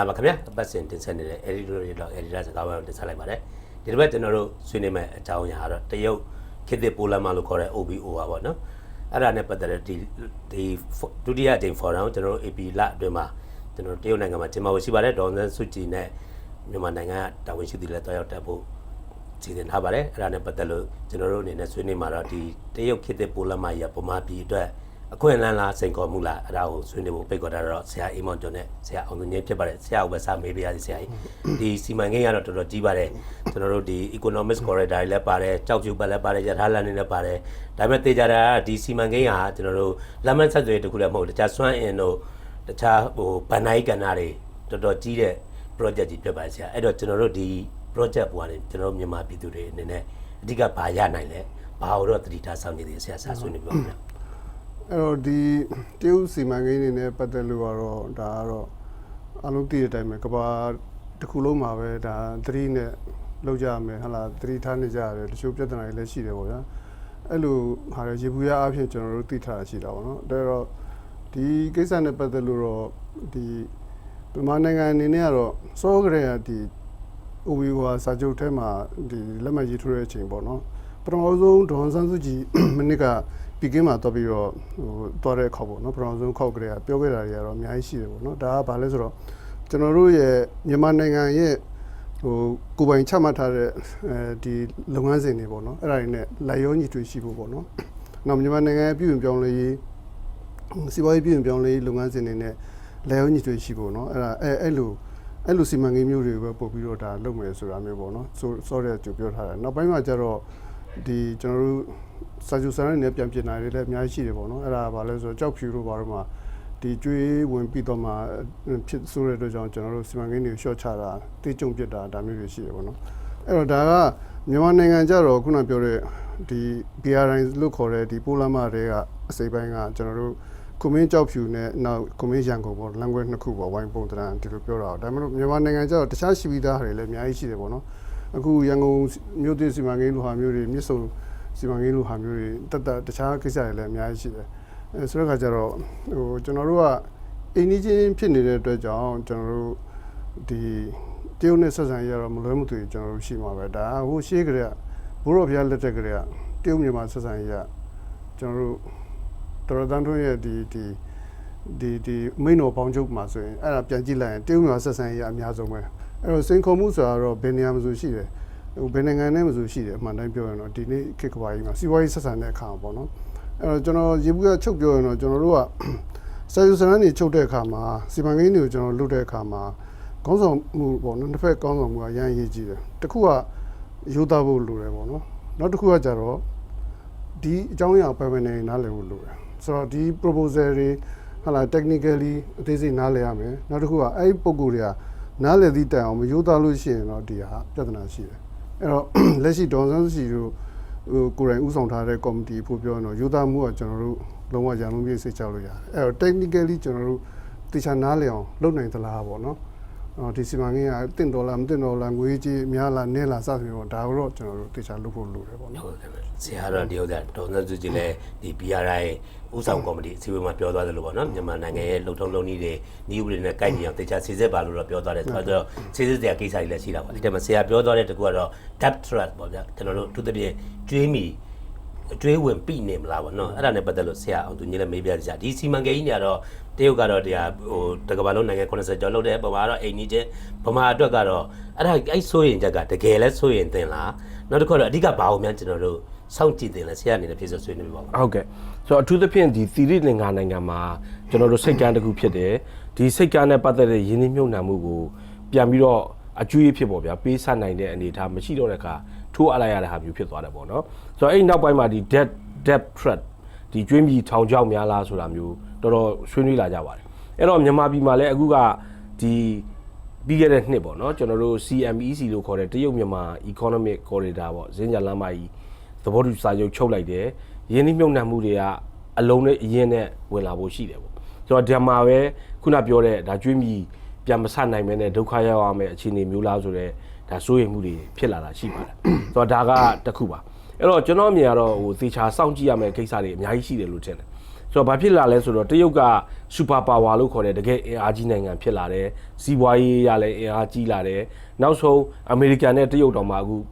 လာပါခင်ဗျာအပတ်စဉ်တင်ဆက်နေတဲ့ editor စကားဝိုင်းတင်ဆက်လိုက်ပါတယ်ဒီတစ်ပတ်ကျွန်တော်တို့ဆွေးနွေးမယ့်အကြောင်းအရာကတော့တရုတ်ခေတ်သစ်ပိုလန်မာလို့ခေါ်တဲ့ OBO ပါပေါ့နော်အဲ့ဒါနဲ့ပတ်သက်တဲ့ဒီဒုတိယအကြိမ် forum ကျွန်တော်တို့ AP လအတွင်းမှာကျွန်တော်တို့တရုတ်နိုင်ငံမှာကျင်းပဖို့ရှိပါတယ်ဒေါ်အောင်ဆန်းစုကြည်နဲ့မြန်မာနိုင်ငံကတာဝန်ရှိသူတွေလည်းတွားရောက်တက်ဖို့စီစဉ်ထားပါတယ်အဲ့ဒါနဲ့ပတ်သက်လို့ကျွန်တော်တို့အနေနဲ့ဆွေးနွေးမှာတော့ဒီတရုတ်ခေတ်သစ်ပိုလန်မာရဲ့ပုံမှန်ပြည်အတွက်အခွင့်အလမ်းလားစိန်ခေါ်မှုလားအဲ့ဒါကိုဆွေးနွေးဖို့ပိတ်ခေါ်တာတော့ဆရာအိမ်မောင်ကျော်နဲ့ဆရာအောင်သူငင်းဖြစ်ပါတယ်ဆရာကိုပဲစမေးပြရစီဆရာကြီးဒီစီမံကိန်းကတော့တော်တော်ကြီးပါတယ်ကျွန်တော်တို့ဒီ economic corridor တွေလည်းပါတယ်ကြောက်ဖြူပတ်လည်းပါတယ်ရထားလမ်းတွေလည်းပါတယ်ဒါပေမဲ့တေချာတာကဒီစီမံကိန်းဟာကျွန်တော်တို့လက်မှတ်ဆက်သွယ်တခုလည်းမဟုတ်တခြားစွမ်းအင်တို့တခြားဟိုဗန်နိုင်ကဏ္ဍတွေတော်တော်ကြီးတဲ့ project ကြီးဖြစ်ပါတယ်ဆရာအဲ့တော့ကျွန်တော်တို့ဒီ project ပေါ်ကနေကျွန်တော်တို့မြန်မာပြည်သူတွေအနေနဲ့အဓိကဘာရနိုင်လဲဘာလို့တော့တတိထားဆောင်နေသေးဆရာဆရာဆွေးနွေးပြောပြအဲ့တော့ဒီတရုတ်စီမံကိန်းတွေနဲ့ပတ်သက်လို့ကတော့ဒါကတော့အလုံးတည်တဲ့အတိုင်းပဲကဘာတစ်ခုလုံးမှာပဲဒါသတိနဲ့လောက်ကြမယ်ဟလာသတိထားနေကြရတယ်တချို့ပြဿနာတွေလည်းရှိတယ်ပေါ့ဗျာအဲ့လိုဟာရေဘူးရအဖြစ်ကျွန်တော်တို့သိထားတာရှိတာပေါ့နော်ဒါတော့ဒီကိစ္စနဲ့ပတ်သက်လို့တော့ဒီမြန်မာနိုင်ငံအနေနဲ့ကတော့စောကရေကဒီ OBO စာချုပ်ထဲမှာဒီလက်မှတ်ရေးထိုးတဲ့အချိန်ပေါ့နော်ပထမဆုံးဒေါ်အောင်ဆန်းစုကြည်မနစ်ကပြည်ကင်းမှာတော့ပြီးတော့ဟိုတွားတဲ့ခေါက်ပေါ့နော်ပထမဆုံးခေါက်ကလေးကပြောခဲ့တာတွေကတော့အများကြီးရှိတယ်ပေါ့နော်ဒါကဘာလဲဆိုတော့ကျွန်တော်တို့ရဲ့မြန်မာနိုင်ငံရဲ့ဟိုကိုပိုင်ချမှတ်ထားတဲ့ဒီလုပ်ငန်းစဉ်တွေပေါ့နော်အဲ့ဒါတွေနဲ့လိုက်ရောညီထွေရှိဖို့ပေါ့နော်နောက်မြန်မာနိုင်ငံရဲ့ပြည်ဝင်ပြောင်းလဲရေးစီးပွားရေးပြည်ဝင်ပြောင်းလဲရေးလုပ်ငန်းစဉ်တွေနဲ့လိုက်ရောညီထွေရှိဖို့နော်အဲ့ဒါအဲ့လိုစီမံကိန်းမျိုးတွေပဲပို့ပြီးတော့ဒါလုပ်မယ်ဆိုတာမျိုးပေါ့နော်စောတဲ့သူပြောထားတယ်နောက်ပိုင်းမှာကျတော့ဒီကျွန်တော်တို့စာချုပ်စာတမ်းတွေပြန်ပြင်နိုင်တယ်လည်းအများကြီးရှိတယ်ပေါ့နော်အဲ့ဒါဘာလဲဆိုတော့ကြောက်ဖြူတို့ဘာလို့မှဒီကျွေးဝင်ပြီးတော့မှဖြစ်ဆိုတဲ့အတွက်ကြောင့်ကျွန်တော်တို့စီမံကိန်းတွေ short ချတာတိကျုံပြစ်တာဒါမျိုးတွေရှိတယ်ပေါ့နော်အဲ့တော့ဒါကမြန်မာနိုင်ငံကျတော့ခုနပြောတဲ့ဒီ BRI လို့ခေါ်တဲ့ဒီပိုလန်မာတွေကအစိပ်ပိုင်းကကျွန်တော်တို့ကွန်မင်းကြောက်ဖြူနဲ့နောက်ကွန်မင်းရန်ကုန်ပေါ့ language နှစ်ခုပေါ့ဝိုင်းပုံတန်းဒီလိုပြောတာဒါမှမဟုတ်မြန်မာနိုင်ငံကျတော့တခြားရှိပြီးသားတွေလည်းအများကြီးရှိတယ်ပေါ့နော်အခုရန်ကုန်မြို့သစ်စီမံကိန်းလိုဟာမျိုးတွေမြစ်ဆုံစီမံကိန်းလိုဟာမျိုးတွေတခြားကိစ္စတွေလည်းအများကြီးရှိတယ်ဆိုတော့ခါကျတော့ဟိုကျွန်တော်တို့ကအိန္ဒိချင်းဖြစ်နေတဲ့အတွက်ကြောင့်ကျွန်တော်တို့ဒီတရုတ်နဲ့ဆက်ဆံရတော့မလွဲမသွေကျွန်တော်တို့ရှိမှာပဲဒါဟိုရှေးကလေးကဘိုးတော်ဘုရားလက်ထက်ကလေးကတရုတ်မြန်မာဆက်ဆံရကျွန်တော်တို့တော်တန်ထွန်းရဲ့ဒီမိန်တော်ပေါင်းချုပ်မှာဆိုရင်အဲ့ဒါပြန်ကြည့်လိုက်ရင်တရုတ်မြန်မာဆက်ဆံရအများဆုံးပဲအဲ့တော့စိန်ခေါ်မှုဆိုတာတော့ဘယ်နေရာမှာဆိုရှိတယ်ဟိုဘယ်နိုင်ငံနဲ့မှဆိုရှိတယ်အမှန်တိုင်းပြောရင်တော့ဒီနေ့ခေတ်ကဘာကြီးမှာစီးပွားရေးဆက်ဆံတဲ့အခါပေါ့နော်အဲ့တော့ကျွန်တော်ရေဘူးကချုပ်ပြောရင်တော့ကျွန်တော်တို့ကစာယူစရန်တွေချုပ်တဲ့အခါမှာစီမံကိန်းတွေကိုကျွန်တော်လုပ်တဲ့အခါမှာကောင်းဆောင်မှုပေါ့နော်တစ်ဖက်ကောင်းဆောင်မှုကရန်ရေးကြည့်တယ်တစ်ခုကရိုးသားဖို့လိုတယ်ပေါ့နော်နောက်တစ်ခုကကြတော့ဒီအကြောင်းအရာပဲပဲနေနားလည်ဖို့လိုတယ်ဆိုတော့ဒီ proposal တွေဟာလာ technically အသေးစိတ်နားလည်ရမယ်နောက်တစ်ခုကအဲ့ဒီပုံကိုယ်တွေကနားလည်သည့်တိုင်အောင်မရိုးသားလို့ရှိရင်တော့ဒီဟာပြဿနာရှိတယ်အဲ့တော့လက်ရှိဒေါ်စန်းစုကြည်တို့ဟိုကိုယ်တိုင်ဥဆောင်ထားတဲ့ committee ဖို့ပြောရင်တော့ရိုးသားမှုကကျွန်တော်တို့လုံးဝရန်လုံးပြည့်စိတ်ချလို့ရတယ်အဲ့တော့ technically ကျွန်တော်တို့တေချာနားလည်အောင်လုပ်နိုင်သလားပေါ့နော်ဒီစီမံကိန်းကတင့်တော်လားမတင့်တော်လားငွေကြီးများလားနည်းလားစသဖြင့်ပေါ့ဒါတော့ကျွန်တော်တို့တေချာလုပ်ဖို့လိုတယ်ပေါ့နော်ဟုတ်တယ်ဆရာတော့ဒီဥစ္စာဒေါ်စန်းစုကြည်လည်းဒီ BRI ဥဆောင်ကော်မတီအစည်းအဝေးမှာပြောသွားတယ်လို့ပေါ့နော်မြန်မာနိုင်ငံရဲ့လုံထုံးလုံနည်းတွေနည်းဥပဒေနဲ့ကိုက်ညီအောင်တေချာစီစစ်ပါလို့တော့ပြောသွားတယ်ဆိုတော့စီစစ်တဲ့ကိစ္စတွေလည်းရှိတာပေါ့ဒီထဲမှာဆရာပြောသွားတဲ့တကူကတော့ debt trap ပေါ့ဗျာကျွန်တော်တို့အထူးသဖြင့်ကျွေးဝင်ပြီနေမလားပေါ့နော်အဲ့ဒါနဲ့ပတ်သက်လို့ဆရာအောင်သူညီလည်းမေးပြကြဒီစီမံကိန်းကြီးကတော့တရုတ်ကတော့တရားဟိုတကဘာလုံးနိုင်ငံ80ကျော်လောက်တယ်ပမာတော့အိမ်ကြီးချင်းပမာအတွက်ကတော့အဲ့ဆိုရင်ချက်ကတကယ်လဲဆိုရင်တင်လားနောက်တစ်ခုတော့အဓိကဘာအောင်များကျွန်တော်တို့စောင့်ကြည့်တင်လဲဆရာအနေနဲ့ဖြစ်ဆွေးနွေးပါဦးဟုတ်ကဲ့ဆိုတော့အထူးသဖြင့်ဒီသီရိလင်္ကာနိုင်ငံမှာကျွန်တော်တို့စိတ်ကမ်းတစ်ခုဖြစ်တယ်ဒီစိတ်ကမ်းနဲ့ပတ်သက်တဲ့ရင်းနှီးမြှုပ်နှံမှုကိုပြန်ပြီးတော့အကျွေးဖြစ်ပေါ့ဗျာပေးဆက်နိုင်တဲ့အနေအထားမရှိတော့တဲ့အခါထိုးအလိုက်ရတဲ့ဟာမျိုးဖြစ်သွားတယ်ပေါ့နော်ဆိုတော့အဲ့နောက်ပိုင်းမှာဒီ debt trap ဒီကျွေးမြီထောင်ချောက်များလားဆိုတာမျိုးတော်တော်ဆွေးနွေးလာကြပါတယ်အဲ့တော့မြန်မာပြည်မှာလည်းအခုကဒီပြီးခဲ့တဲ့နှစ်ပေါ့နော်ကျွန်တော်တို့ CMEC လို့ခေါ်တဲ့တရုတ်မြန်မာ Economic Corridor ပေါ့ဇင်းညာလမ်းမကြီးသဘောတူစာချုပ်ချုပ်လိုက်တယ်ရင်းနှီးမြှုပ်နှံမှုတွေကအလုံးနဲ့အရင်နဲ့ဝင်လာဖို့ရှိတယ်ပေါ့ဆိုတော့ဒီမှာပဲခုနပြောတဲ့ဒါကျွေးမြီပြန်မဆနိုင်မဲနဲ့ဒုက္ခရောက်ရမယ့်အခြေအနေမျိုးလားဆိုတော့ဒါစိုးရိမ်မှုတွေဖြစ်လာတာရှိပါတယ်ဆိုတော့ဒါကတစ်ခုပါအဲ့တော့ကျွန်တော်အမြင်ကတော့ဟိုသေချာစောင့်ကြည့်ရမယ့်ကိစ္စတွေအများကြီးရှိတယ်လို့ထင်တယ် ဆိုတော့ဘာဖြစ်လာလဲဆိုတော့တရုတ်က super power လို့ခေါ်တဲ့တကယ်အင်အားကြီးနိုင်ငံဖြစ်လာတယ်စီးပွားရေးရလည်းအင်အားကြီးလာတယ်နောက်ဆုံးအမေရိကန်နဲ့တရုတ်တောင်မှအခု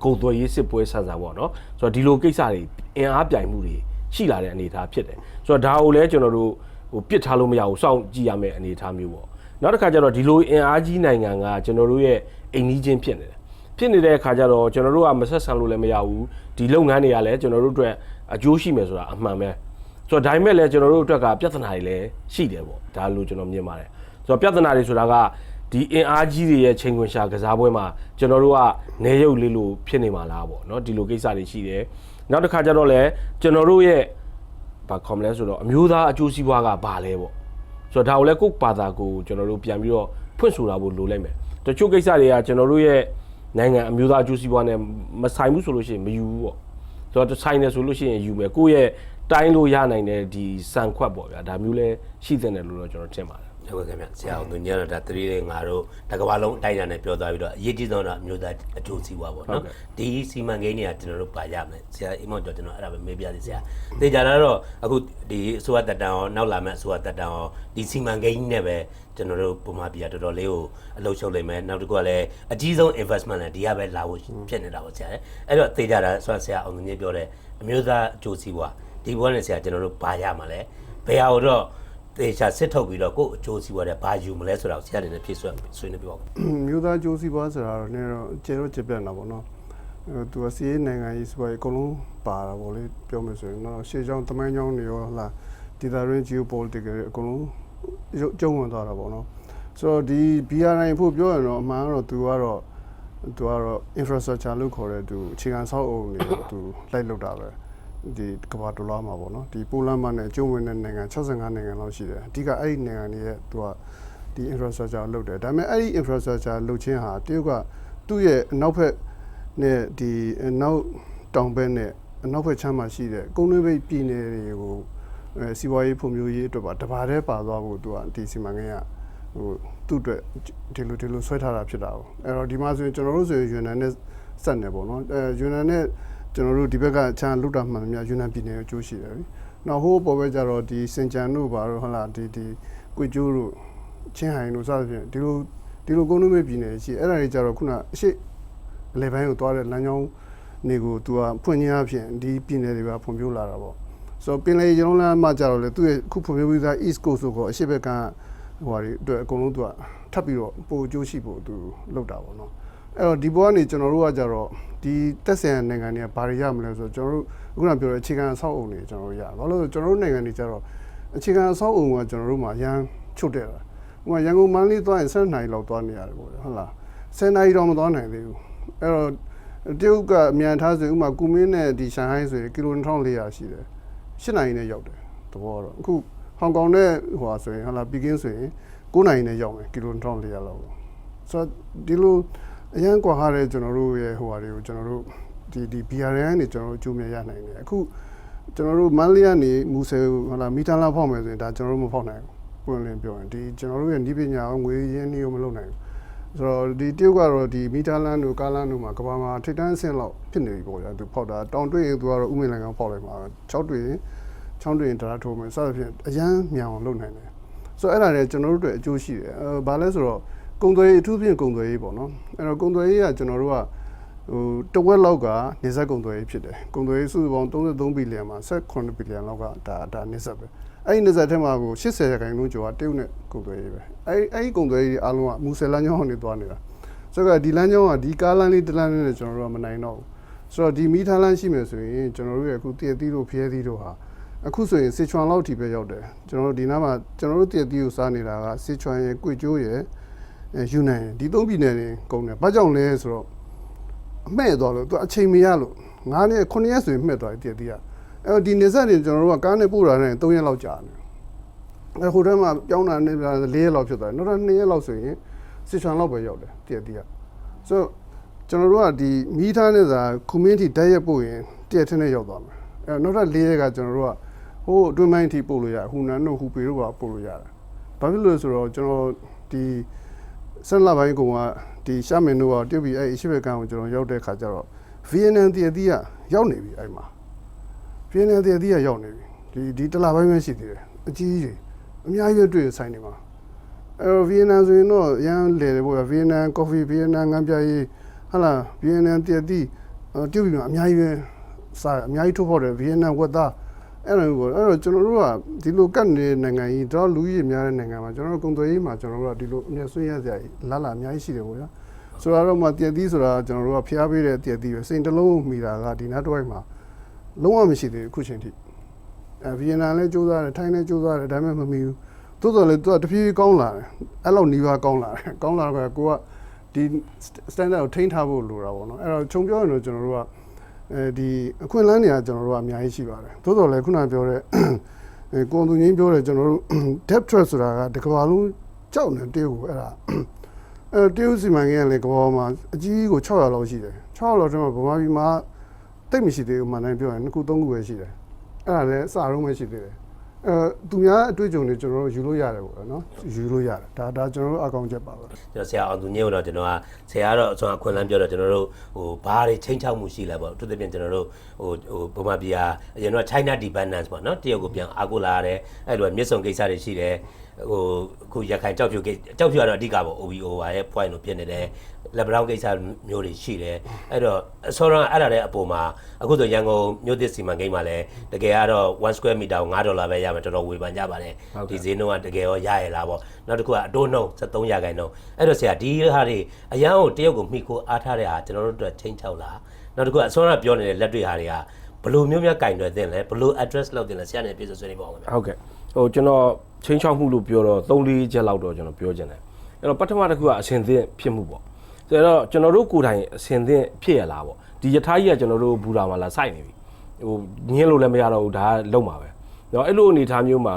ကုန်သွယ်ရေးစစ်ပွဲဆန်ဆန်ပေါ့နော်ဆိုတော့ဒီလိုကိစ္စတွေအင်အားပြိုင်မှုတွေရှိလာတဲ့အနေအထားဖြစ်တယ်ဆိုတော့ဒါကိုလည်းကျွန်တော်တို့ဟိုပစ်ထားလို့မရဘူးစောင့်ကြည့်ရမယ့်အနေအထားမျိုးပေါ့နောက်တစ်ခါကျတော့ဒီလိုအင်အားကြီးနိုင်ငံကကျွန်တော်တို့ရဲ့အိမ်နီးချင်းဖြစ်နေတယ်ဖြစ်နေတဲ့အခါကျတော့ကျွန်တော်တို့ကမဆက်ဆံလို့လည်းမရဘူးဒီလုပ်ငန်းတွေကလည်းကျွန်တော်တို့အတွက်အကျိုးရှိမယ်ဆိုတာအမှန်ပဲဆိုတော့ဒါပေမဲ့လည်းကျွန်တော်တို့အတွက်ကပြဿနာတွေလည်းရှိတယ်ပေါ့ဒါလို့ကျွန်တော်မြင်ပါတယ်ဆိုတော့ပြဿနာတွေဆိုတာကဒီအင်အားကြီးတွေရဲ့ချိန်ခွင်ရှာကစားပွဲမှာကျွန်တော်တို့ကနေရုပ်လေးလို့ဖြစ်နေမှာလားပေါ့เนาะဒီလိုကိစ္စတွေရှိတယ်နောက်တစ်ခါကျတော့လည်းကျွန်တော်တို့ရဲ့ဘာခေါ်မလဲဆိုတော့အမျိုးသားအကျိုးစီးပွားကဘာလဲပေါ့ဆိုတော့ဒါကိုလည်းကိုယ့်ဘာသာကိုကျွန်တော်တို့ပြန်ပြီးတော့ဖွင့်ဆိုတာဖို့လိုလိုက်မယ်တချို့ကိစ္စတွေကကျွန်တော်တို့ရဲ့နိုင်ငံအမျိုးသားအကျိုးစီးပွားနဲ့မဆိုင်ဘူးဆိုလို့ရှိရင်မယူဘူးပေါ့ဆိုတော့ဆိုင်နေဆိုလို့ရှိရင်ယူမယ်ကိုယ့်ရဲ့တိုင်းလို့ရနိုင်တဲ့ဒီစံခွက်ပေါ့ဗျာဒါမျိုးလဲရှိတဲ့တယ်လို့တော့ကျွန်တော်ထင်ပါတယ်ဟုတ်ကဲ့ခင်ဗျဆရာတို့ညတော့ဒါ3နဲ့5တို့တကဘာလုံးအတိုင်းအတာနဲ့ပြောသွားပြီးတော့အရေးကြီးဆုံးတော့အမျိုးသားအကျိုးစီးပွားပေါ့နော်ဒီစီမံကိန်းတွေကကျွန်တော်တို့ပါရမယ်ဆရာအိမ်မောင်ကျော်ကျွန်တော်အဲ့ဒါပဲမေးပြသေးဆရာသိကြတာတော့အခုဒီအစိုးရတက်တန်ရောနောက်လာမယ့်အစိုးရတက်တန်ရောဒီစီမံကိန်းနဲ့ပဲကျွန်တော်တို့ပုံမှန်ပြတော်တော်လေးကိုအလုပ်ရှုပ်လိမ့်မယ်နောက်တစ်ခုကလည်းအကြီးဆုံး investment လည်းဒီကပဲလာဖို့ဖြစ်နေတာပေါ့ဆရာအဲ့တော့သိကြတာဆိုဆရာအောင်ငင်းပြောတဲ့အမျိုးသားအကျိုးစီးပွားဒီဘဝနဲ့ဆရာကျွန်တော်တို့ပါရမှာလဲဘယ်ဟာတော့တေချာစစ်ထုတ်ပြီးတော့ကိုယ်အကျိုးစီးပွားတဲ့ဘာယူမလဲဆိုတာကိုဆရာတွေနဲ့ဖြည့်ဆွေးနွေးပြပါဦးမျိုးသားအကျိုးစီးပွားဆိုတာတော့နည်းတော့ကျေတော့ကျေပြတ်နေတာပေါ့နော်သူကစီးရေးနိုင်ငံရေးစီးပွားရေးအကုန်လုံးပါတာပေါ့လေပြောမယ်ဆိုရင်တော့ရှေ့ချောင်းတမိုင်းချောင်းတွေရောဟာဒေသတွင်း geopolitical အကုန်လုံးကျုံဝင်သွားတာပေါ့နော်ဆိုတော့ဒီ BRI ဖို့ပြောရင်တော့အမှန်တော့သူကတော့ infrastructure လို့ခေါ်တဲ့သူအခြေခံဆောက်အုံတွေသူလိုက်လုပ်တာပဲဒီကမ္ဘာဒေါ်လာမှာပေါ့နော်ဒီပိုလန်မှာနဲ့ကျုံဝင်တဲ့နိုင်ငံ65နိုင်ငံလောက်ရှိတယ်အဓိကအဲ့ဒီနိုင်ငံတွေရဲ့သူကဒီ infrastructure လုပ်တယ်ဒါပေမဲ့အဲ့ဒီ infrastructure လုပ်ခြင်းဟာတရုတ်ကသူ့ရဲ့အနောက်ဘက်နဲ့ဒီနောက်တောင်ဘက်နဲ့အနောက်ဘက်ချမ်းမှာရှိတဲ့ကုန်းတွင်းဘက်ပြည်နယ်တွေကိုစီးပွားရေးဖွံ့ဖြိုးရေးအတွက်ပါတပါးတည်းပါသွားဖို့သူကဒီစီမံကိန်းကဟိုသူ့အတွက်ဒီလိုဆွဲထားတာဖြစ်တာပေါ့အဲ့တော့ဒီမှာဆိုရင်ကျွန်တော်တို့ဆိုရင်ယူနန်နဲ့စက်နေပေါ့နော်ယူနန်နဲ့ကျွန်တော်တို့ဒီဘက်ကချမ်းလုတာမှန်များယူနန်ပြည်နယ်ကိုကျိုးရှိတယ်။နောက်ဟိုးပေါ်ပဲကြတော့ဒီစင်ကြံတို့ဘာလို့ဟုတ်လားဒီကွေကျိုးတို့ချင်းဟိုင်တို့စသဖြင့်ဒီလိုကုန်းတွင်းပြည်နယ်ရှိအဲ့ဒါတွေကြတော့ခုနအရှိအလဲပိုင်းကိုသွားတဲ့လမ်းကြောင်းနေကိုသူကဖွင့်ခြင်းအဖြစ်ဒီပြည်နယ်တွေကဖွံ့ဖြိုးလာတာပေါ့။ဆိုတော့ပင်လယ်ရုံးလမ်းမှာကြတော့လေသူ့ရဲ့ခုဖွံ့ဖြိုးပြီးသား East Coast ဆိုတော့အရှိဘက်ကဟိုဟာတွေအတွက်အကုန်လုံးသူကထပ်ပြီးတော့ပိုအကျိုးရှိဖို့သူလုပ်တာပေါ့နော်။အဲ့တော့ဒီဘောကနေကျွန်တော်တို့ကကြတော့ဒီတက်ဆန်နိုင်ငံတွေကဘာတွေရမလဲဆိုတော့ကျွန်တော်တို့အခုနပြောတဲ့အခြေခံအဆောက်အုံတွေကျွန်တော်တို့ရဘာလို့လဲဆိုကျွန်တော်တို့နိုင်ငံတွေကြတော့အခြေခံအဆောက်အုံကကျွန်တော်တို့မှာရန်ချွတ်တယ်လားဟိုကရန်ကုန်မန္တလေးသွားရင်7 နာရီလောက်သွားနေရတယ်ပေါ့ဟုတ်လား10 နာရီတော့မသွားနိုင်သေးဘူးအဲ့တော့တရုတ်ကအမြန်ထားဆိုဥမာကူမင်းနဲ့ဒီရှန်ဟိုင်းဆိုရင်ကီလို2400ရှိတယ်7 နာရီနဲ့ရောက်တယ်သဘောတော့အခုဟောင်ကောင်နဲ့ဟိုဟာဆိုရင်ဟုတ်လားပီကင်းဆိုရင်9 နာရီနဲ့ရောက်မယ်ကီလို2400လောက်ဆိုတော့ဒီလိုအရန်ကွာထားတဲ့ကျွန်တော်တို့ရဲ့ဟိုဟာတွေကိုကျွန်တော်တို့ဒီ BRN နေကျွန်တော်တို့အကျိုးမြတ်ရနိုင်တယ်အခုကျွန်တော်တို့မန္တလေးကနေမူဆယ်ဟုတ်လားမီတာလာဖောက်မယ်ဆိုရင်ဒါကျွန်တော်တို့မဖောက်နိုင်ဘူးပွင့်လင်းပြောရင်ဒီကျွန်တော်တို့ရဲ့ဤပညာငွေရင်းနှီးရောမလုပ်နိုင်ဘူးဆိုတော့ဒီတရုတ်ကတော့ဒီမီတာလန်တို့ကားလန်တို့မှာကမ္ဘာမှာထိပ်တန်းအဆင့်လောက်ဖြစ်နေပြီပေါ့ဗျာသူဖောက်တာတောင်တွေ့ရင်သူကတော့ဥမင်လန်ကောင်ဖောက်လိုက်မှာ6တွေ့ရင်ချောင်းတွေ့ရင်တရားထိုးမယ်စသဖြင့်အရန်မြန်အောင်လုပ်နိုင်တယ်ဆိုတော့အဲ့ဒါလည်းကျွန်တော်တို့အတွက်အကျိုးရှိတယ်ဘာလဲဆိုတော့ကုန်သွယ်ရေးအထူးဖြင့်ကုန်သွယ်ရေးပေါ့နော်အဲ့တော့ကုန်သွယ်ရေးကကျွန်တော်တို့ကဟိုတဝက်လောက်ကနေဆက်ကုန်သွယ်ရေးဖြစ်တယ်ကုန်သွယ်ရေးစုစုပေါင်း33ဘီလီယံမှာ18ဘီလီယံလောက်ကဒါနေဆက်ပဲအဲ့ဒီနေဆက်ထဲမှာကို80ရာခိုင်နှုန်းကျော်ကတရုတ်နဲ့ကုန်သွယ်ရေးပဲအဲ့ဒီကုန်သွယ်ရေးအားလုံးကမူဆယ်လမ်းကြောင်းကနေသွားနေတာဆိုတော့ဒီလမ်းကြောင်းကဒီကားလမ်းလေးတစ်လမ်းနဲ့ကျွန်တော်တို့ကမနိုင်တော့ဘူးဆိုတော့ဒီမီထားလမ်းရှိမယ်ဆိုရင်ကျွန်တော်တို့ရဲ့အခုတည့်သီးတို့ဖျဲသီးတို့ဟာအခုဆိုရင်စေချွန်လောက်ထိပဲရောက်တယ်ကျွန်တော်တို့ဒီနားမှာကျွန်တော်တို့တည့်သီးကိုစားနေတာကစေချွန်ရဲ့ကွေကျိုးရဲ့ယူနိုင်ဒီ3ပြည်နယ်တွေကုန်တယ်ဘာကြောင့်လဲဆိုတော့အမှဲ့သွားလို့သူအချိန်မရလို့9ရက်9ရက်ဆိုရင်မှဲ့သွားတယ်တည့်တည့်ကအဲ့တော့ဒီနေဆက်တွေကျွန်တော်တို့ကကားနဲ့ပို့တာနဲ့3ရက်လောက်ကြာတယ်အဲ့ဟိုထဲမှာပြောင်းတာနဲ့4ရက်လောက်ဖြစ်သွားတယ်နောက်တော့2ရက်လောက်ဆိုရင်စစ်ချွန်လောက်ပဲရောက်တယ်တည့်တည့်ကဆိုတော့ကျွန်တော်တို့ကဒီမီးထားနဲ့သာကွန်မြူနတီတိုက်ရက်ပို့ရင်တည့်ထင်းနဲ့ရောက်သွားမယ်အဲ့နောက်တော့4ရက်ကကျွန်တော်တို့ကဟိုအတွင်းပိုင်းထိပို့လို့ရဟူနန်တို့ဟူပေတို့ကပို့လို့ရတယ်ဘာဖြစ်လို့လဲဆိုတော့ကျွန်တော်ဒီဆက်လာပိုင်းကောင်ကဒီရှာမင်တို့ကတရုတ်ပြည်အဲ့အရှိဘက်ကန်ကိုကျွန်တော်ရောက်တဲ့ခါကျတော့ VNN တည်တည်ကရောက်နေပြီအဲ့မှာ VNN တည်တည်ကရောက်နေပြီ ဒီတလားပိုင်းပဲရှိသေးတယ်အကြီးကြီးအများကြီးတွေ့ဆိုင်နေမှာဗီယက်နမ်ဆိုရင်တော့ရန်လေတယ်ပေါ့ဗီယက်နမ်ကော်ဖီဗီယက်နမ်ငန်းပြရေးဟာလာဗီယက်နမ်တည်တည်ပြုတ်ပြီးတော့အများကြီးပဲစားအများကြီးထုတ်ဖို့တယ်ဗီယက်နမ်ဝက်သားအဲ့တော့ကျွန်တော်တို့ကဒီလိုကတ်နေတဲ့နိုင်ငံကြီးတော့လူကြီးများတဲ့နိုင်ငံမှာကျွန်တော်တို့ကုန်သွယ်ရေးမှာကျွန်တော်တို့ကဒီလိုအမြဲဆွေးရစရာလာအများကြီးရှိတယ်ပေါ့ဗျာဆိုတော့မှတည်တည်ဆိုတာကျွန်တော်တို့ကဖျားပေးတဲ့တည်တည်ပဲစိန်တလုံးမိတာကဒီနောက်တစ်ဝိုက်မှာလုံးဝမရှိသေးဘူးအခုချိန်ထိဗီယက်နမ်လည်းစူးစမ်းတယ်ထိုင်းလည်းစူးစမ်းတယ်ဒါပေမဲ့မမီဘူးသို့တော်လည်းသူကတဖြည်းဖြည်းကောင်းလာတယ်အဲ့လောက်နီးပါးကောင်းလာတယ်ကောင်းလာတော့ကိုကဒီ standard ကိုထိန်းထားဖို့လိုတာပေါ့နော်အဲ့တော့ခြုံပြောရင်တော့ကျွန်တော်တို့ကဒီအခွင့်အလမ်းတွေကကျွန်တော်တို့ကအများကြီးရှိပါတယ်သို့တော်လည်းခုနပြောတဲ့ကိုယ်သူငင်းပြောတယ်ကျွန်တော်တို့ depth trust ဆိုတာကဒီကမ္ဘာလုံးကြောက်နေတေးကိုအဲ့ဒါတေးဥစီမံကိန်းကလည်းကမ္ဘာမှာအကြီးကို600လောက်ရှိတယ်600လောက်တည်းမှာဗမာပြည်မှာတိတ်မရှိသေးဘူးမှန်တယ်ပြောရင်2ခု3ခုပဲရှိတယ်အဲ့ဒါလည်းအစတုန်းပဲရှိသေးတယ်သူများအတွေ့အကြုံတွေကျွန်တော်တို့ယူလို့ရတယ်ပေါ့နော်ယူလို့ရတယ်ဒါကျွန်တော်တို့အကောင့်ချက်ပါပဲကျွန်တော်ဆရာအောင်သူညို့တော့ကျွန်တော်ကဆရာကတော့အစွမ်းအခွင့်အလမ်းပြောတော့ကျွန်တော်တို့ဘာတွေချိန်ချောက်မှုရှိလဲပေါ့သူတပြင်းကျွန်တော်တို့ဗမာပြည်အရင်တော့ China dependence ပေါ့နော်တရုတ်ကိုပြန်အားကိုးလာရတယ်အဲ့လိုမြစ်ဆုံကိစ္စတွေရှိတယ်အခုရခိုင်ကြောက်ဖြူကတော့အဓိကပေါ့ OBO ရဲ့ point လို့ဖြစ်နေတယ်လက်ဗရောင်းကိစ္စမျိုးတွေရှိတယ်အဲ့တော့ဆောရန်အဲ့ဒါလည်းအပေါ်မှာအခုဆိုရန်ကုန်မြို့သစ်စီမံကိန်းမှာလည်းတကယ်ကတော့1 square meter ကို$5ပဲရမယ်တော်တော်ဝေဖန်ကြပါတယ်ဒီဈေးနှုန်းကတကယ်ရောရရလားပေါ့နောက်တစ်ခုကအတိုးနှုန်း73%အဲ့တော့ဆရာဒီဟာတွေအရန်ကိုတရုတ်ကိုမိခိုးအားထားတဲ့ဟာကျွန်တော်တို့အတွက်ချိန်ချောက်လာနောက်တစ်ခုအစောရပြောနေတဲ့လက်တွေ့ဟာတွေကဘယ်လိုမျိုးများကင်တွယ်သင့်လဲဘယ်လို address လုပ်သင့်လဲဆရာနဲ့ပြည့်စုံဆွေးနွေးပါဦးခင်ဗျာဟုတ်ကဲ့ကျွန်တော်ချင်းချောက်မှုလို့ပြောတော့3-4ချက်လောက်တော့ကျွန်တော်ပြောချင်တယ်အဲ့တော့ပထမတစ်ခုကအဆင်သင့်ဖြစ်မှုပေါ့ဆိုတော့ကျွန်တော်တို့ကိုယ်တိုင်အဆင်သင့်ဖြစ်ရလားပေါ့ဒီယထာကြီးကကျွန်တော်တို့ဘူတာမှာလာစိုက်နေပြီညင်းလို့လည်းမရတော့ဘူးဒါကလုံမှာပဲเนาะအဲ့လိုအနေထားမျိုးမှာ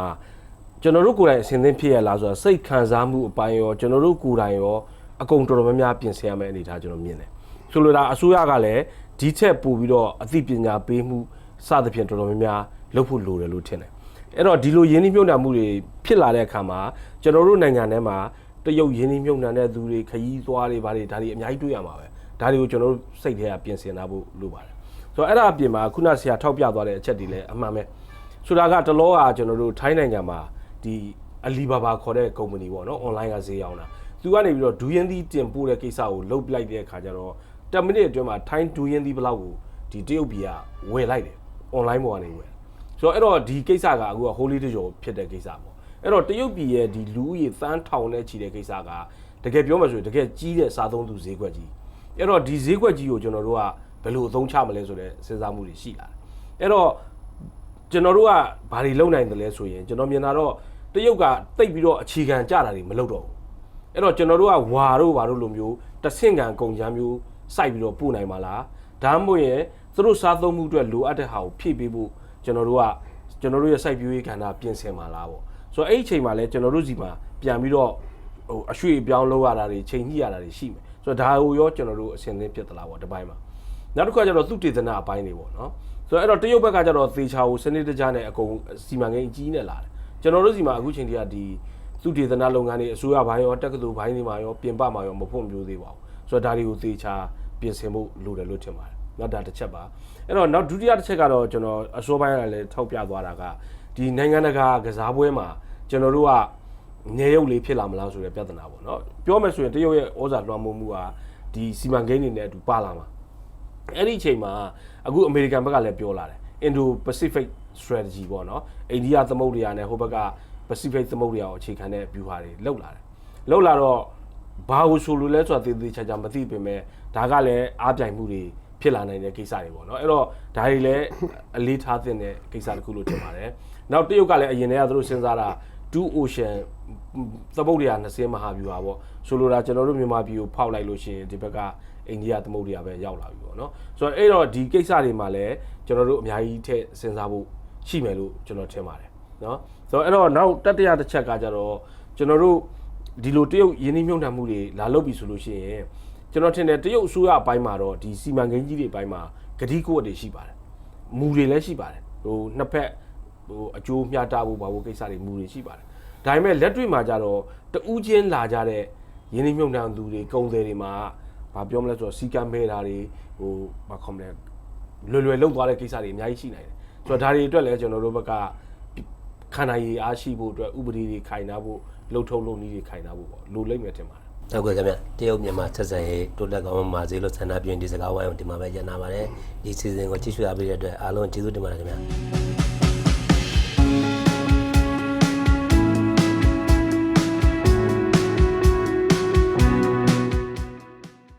ကျွန်တော်တို့ကိုယ်တိုင်အဆင်သင့်ဖြစ်ရလားဆိုတော့စိတ်ခံစားမှုအပိုင်းရောကျွန်တော်တို့ကိုယ်တိုင်ရောအကုန်တော်တော်များများပြင်ဆင်ရမယ့်အနေထားကျွန်တော်မြင်တယ်ဆိုလိုတာအစိုးရကလည်းဒီချက်ပို့ပြီးတော့အသိပညာပေးမှုစသဖြင့်တော်တော်များများလုပ်ဖို့လိုတယ်လို့ထင်တယ်အဲ့တော့ဒီလိုရင်းနှီးမြှုပ်နှံမှုတွေဖြစ်လာတဲ့အခါမှာကျွန်တော်တို့နိုင်ငံထဲမှာတရုတ်ရင်းနှီးမြှုပ်နှံတဲ့သူတွေခရီးသွားတွေဗါတွေဒါတွေအများကြီးတွေ့ရမှာပဲဒါတွေကိုကျွန်တော်တို့စိတ်ထဲကပြင်ဆင်ထားဖို့လိုပါတယ်ဆိုတော့အဲ့ဒါအပြင်မှာခုနဆရာထောက်ပြသွားတဲ့အချက်တွေလည်းအမှန်ပဲဆိုတာကတလောကကျွန်တော်တို့ထိုင်းနိုင်ငံမှာဒီအလီဘာဘာခေါ်တဲ့ကုမ္ပဏီပေါ့နော် online ကဈေးရောင်းတာသူကနေပြီးတော့ဒူးရင်းသီးတင်ပို့တဲ့ကိစ္စကိုလုပ်လိုက်တဲ့အခါကျတော့10မိနစ်အတွင်းမှာထိုင်းဒူးရင်းသီးဘလောက်ကိုဒီတရုတ်ပြည်ကဝယ်လိုက်တယ် online ပေါ်ကနေဝယ်ဆိုတော့အဲ့တော့ဒီကိစ္စကအခုက holy တကြောဖြစ်တဲ့ကိစ္စပေါ့အဲ့တော့တရုတ်ပြည်ရဲ့ဒီလူဦးရေသန်းထောင်နဲ့ချီတဲ့ကိစ္စကတကယ်ပြောမှဆိုရင်တကယ်ကြီးတဲ့စားသုံးသူဈေးကွက်ကြီးအဲ့တော့ဒီဈေးကွက်ကြီးကိုကျွန်တော်တို့ကဘယ်လိုအသုံးချမလဲဆိုတဲ့စဉ်းစားမှုတွေရှိလာတယ်အဲ့တော့ကျွန်တော်တို့ကဘာတွေလုပ်နိုင်တယ်လဲဆိုရင်ကျွန်တော်မြင်တာတော့တရုတ်ကတိတ်ပြီးတော့အခြေခံကြတာတွေမလုပ်တော့ဘူးအဲ့တော့ကျွန်တော်တို့ကဝါတို့ဘာတို့လိုမျိုးတဆင့်ခံကုန်ချမ်းမျိုးစိုက်ပြီးတော့ပို့နိုင်ပါလားဒါမှမဟုတ်ရင်သူတို့စားသုံးမှုအတွက်လိုအပ်တဲ့ဟာကိုဖြည့်ပေးဖို့ကျွန်တော်တို့ရဲ့စိုက်ပျိုးရေးကဏ္ဍပြင်ဆင်ပါလားပေါ့ဆိုတော့အဲ့ဒီအချိန်မှာလဲကျွန်တော်တို့စီမှာပြန်ပြီးတော့အရွှေ့အပြောင်းလုပ်ရတာတွေချိန်ညှိရတာတွေရှိမယ်ဆိုတော့ဒါကိုရောကျွန်တော်တို့အဆင်သင့်ဖြစ်သလားပေါ့ဒီပိုင်းမှာနောက်တစ်ခါကျတော့သုတေသနအပိုင်းတွေပေါ့နော်ဆိုတော့အဲ့တော့တရုတ်ဘက်ကကျတော့သေချာကိုစနစ်တကျနဲ့အကုန်စီမံကိန်းအကြီးနဲ့လာတယ်ကျွန်တော်တို့စီမှာအခုချိန်တည်းကဒီသုတေသနလုပ်ငန်းတွေအစိုးရဘိုင်းရောတက္ကသိုလ်ဘိုင်းတွေမှာရောပြင်ပမှာရောမဖွံ့ဖြိုးသေးပါဘူးဆိုတော့ဒါတွေကိုသေချာပြင်ဆင်ဖို့လိုတယ်လို့ထင်ပါတယ်နောက်ဒါတစ်ချက်ပါအဲ့တော့နောက်ဒုတိယတစ်ချက်ကတော့ကျွန်တော်အစိုးပိုင်းကလည်းထောက်ပြသွားတာကဒီနိုင်ငံတကာကစားပွဲမှာကျွန်တော်တို့ကနေရုပ်လေးဖြစ်လာမလားဆိုတဲ့ပြဿနာပေါ့နော်ပြောမယ်ဆိုရင်တရုတ်ရဲ့ဩဇာလွှမ်းမိုးမှုဟာဒီစီမံကိန်းတွေနဲ့အတူပါလာမှာအဲ့ဒီအချိန်မှာအခုအမေရိကန်ဘက်ကလည်းပြောလာတယ် Indo-Pacific strategy ပေါ့နော်အိန္ဒိယသမုဒ္ဒရာနဲ့ဟိုဘက်က Pacific သမုဒ္ဒရာကိုအခြေခံတဲ့ view ဟာတွေလောက်လာတယ်လောက်လာတော့ဘာလို့ဆိုလို့လဲဆိုတာသေသေးချာချာမသိပေမဲ့ဒါကလည်းအားပြိုင်မှုတွေဖြစ်လာနိုင်တဲ့ကိစ္စတွေပေါ့နော်အဲ့တော့ဒါတွေလည်းအလေးထားသင့်တဲ့ကိစ္စတစ်ခုလို့ထင်ပါတယ်နောက်တရုတ်ကလည်းအရင်တည်းကသူတို့စဉ်းစားတာ2 ocean သမုဒ္ဒရာ20မဟာဗျူဟာပေါ့ဆိုလိုတာကျွန်တော်တို့မြန်မာပြည်ကိုဖောက်လိုက်လို့ရှိရင်ဒီဘက်ကအိန္ဒိယသမုဒ္ဒရာပဲရောက်လာပြီပေါ့နော်ဆိုတော့အဲ့တော့ဒီကိစ္စတွေမှာလည်းကျွန်တော်တို့အများကြီးထည့်စဉ်းစားဖို့ရှိမယ်လို့ကျွန်တော်ထင်ပါတယ်နော်ဆိုတော့အဲ့တော့နောက်တတိယတစ်ချက်ကကြတော့ကျွန်တော်တို့ဒီလိုတရုတ်ယင်းနှိမ့်မြုံနှံမှုတွေလာလုပ်ပြီဆိုလို့ရှိရင်ကျွန်တော်ထင်တယ်တရုတ်အစိုးရအပိုင်းမှာတော့ဒီစီမံကိန်းကြီးတွေအပိုင်းမှာဂတိကဝတ်တွေရှိပါတယ်မူတွေလည်းရှိပါတယ်နှစ်ဖက်အကျိုးမျှတဖို့ဘာလို့ကိစ္စတွေမူတွေရှိပါတယ်ဒါပေမဲ့လက်တွေ့မှာကြတော့တဦးချင်းလာကြတဲ့ယင်းနှိမ့်မြုံနှံသူတွေကုန်သည်တွေမှာဘာပြောမလဲဆိုတော့စီကံမဲတာတွေဘာခေါ်မလဲလွယ်လွယ်လောက်သွားတဲ့ကိစ္စတွေအများကြီးရှိနိုင်တယ် ဆိုတော့ဒါတွေအတွက်လည်းကျွန်တော်တို့ဘက်ကခန္ဓာရည်အားရှိဖို့အတွက်ဥပဒေတွေခိုင်နာဖို့လှုပ်ထုံးလုပ်နည်းတွေခိုင်နာဖို့ပေါ့လိုလိမ့်မယ်ထင်ပါတယ်ဟုတ်ကဲ့ခင်ဗျတရုတ်မြန်မာဆက်ဆံရေးတိုးတက်ကောင်းမှာစေလို့ဆန္ဒပြုရင်ဒီစကားဝိုင်းကိုဒီမှာပဲညှနာပါတယ်ဒီစီဇန်ကိုကြည့်ရှုအားပေးတဲ့အတွက်အားလုံးကျေးဇူးတင်ပါတယ်ခင်ဗျ